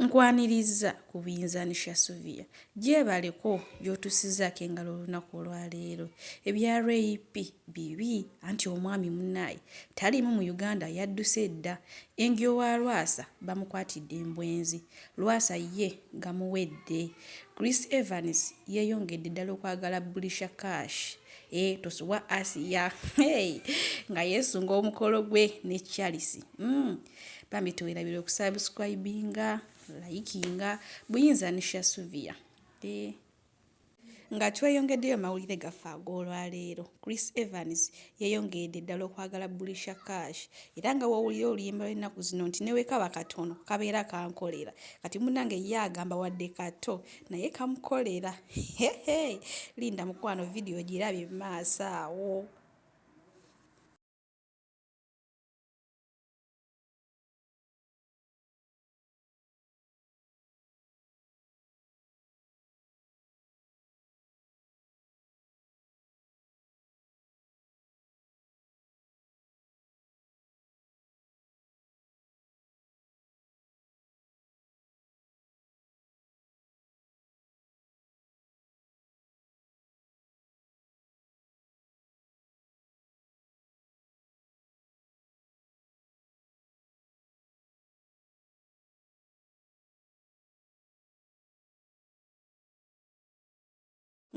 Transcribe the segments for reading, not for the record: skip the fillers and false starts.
nkwaniriza ku buyinzanisha Sylvia gyebaleko gy'otusizaako engalo olunaku olwaleero ebya rape bibi anti omwami munnaye taliimu mu Uganda yadduse dda engyo wa lwasa bamukwatidde embwenzi lwasa ye gamuwedde Chris Evans yeeyongedde ddala okwagala bulisha cash tosuwa Asiya nga yeesunga omukolo gwe ne Charles bambi tuwerabira okusubscribinga likinga buyinzanisha Sylvia nga tweyongeddeyo mawulire gaffe ag'olwaleero Chris Evans yeeyongedde ddala okwagala bulisha cash era nga wowulira oluyimba lw'ennaku zino nti newe kaba katono kabeera kankolera kati munnange ye agamba wadde kato naye kamukolera linda mukwano vidiyo girabye mu maaso awo.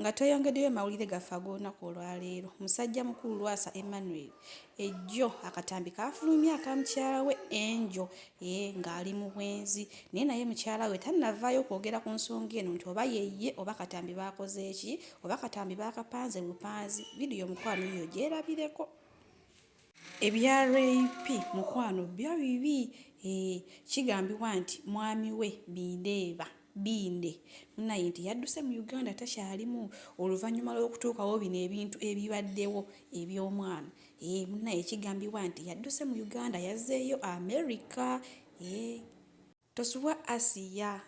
Nga tweyongeddeyo mawulire gaffe ag'olunaku olwaleero musajja mukulu Lwasa Emmanuel ejjo akatambi kaafulumya akamukyala we Enjo ng'ali mu bwenzi naye naye mukyala we tannavaayo kwogera ku nsonga eno nti oba yeye oba katambi baakoze eki oba katambi baakapanze bupanzi vidiyo mukwano yiyo gyerabireko ebya rape mukwano byo bibi kigambibwa nti mwami we bindeeba binde naye nti yadduse mu Uganda takyalimu oluvannyuma lw'okutuukawo bino ebintu ebibaddewo eby'omwana naye kigambibwa nti yadduse mu Uganda yazzeeyo America tosuwa Asiya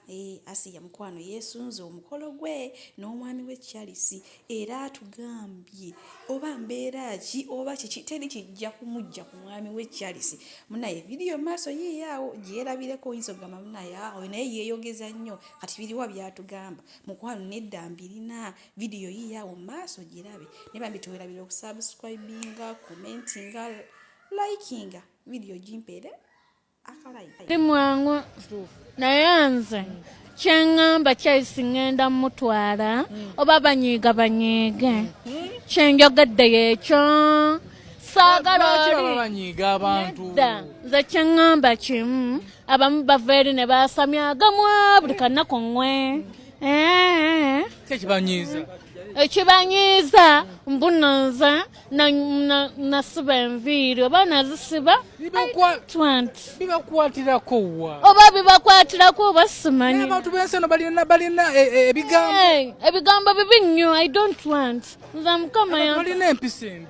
Asiya mukwano yeesunze omukolo gwe n'omwami we Charles era atugambye oba mbeera ki oba kiki teri kijja kumujja ku mwami we Charles munaye vidiyo maaso yiiyaawo gyerabireko oyinza okugamba munaye oyo naye yeeyogeza nnyo kati biriwa byatugamba mukwano nedda mbirina vidiyo yiiyaawo maaso girabe ne bambi tuwerabira okusubscribinga commentinga likinga vidiyo gimpeere Mwangu naye nze kyeŋŋamba Charles ŋŋenda mutwala oba banyiige kyenjogedde y'ekyo saagala oli nze kyeŋŋamba kimu abamu bava eri ne baasamyagamwa buli kanaku nwe ekibanyiiza mbunoza nasiba enviiri oba nazisiba bibakwatirako wa oba bibakwatirako oba simanyi abantu b'ensi eno balina ebigambo ebigambo bibi nnyo I don't want nze mukama balina empisa embi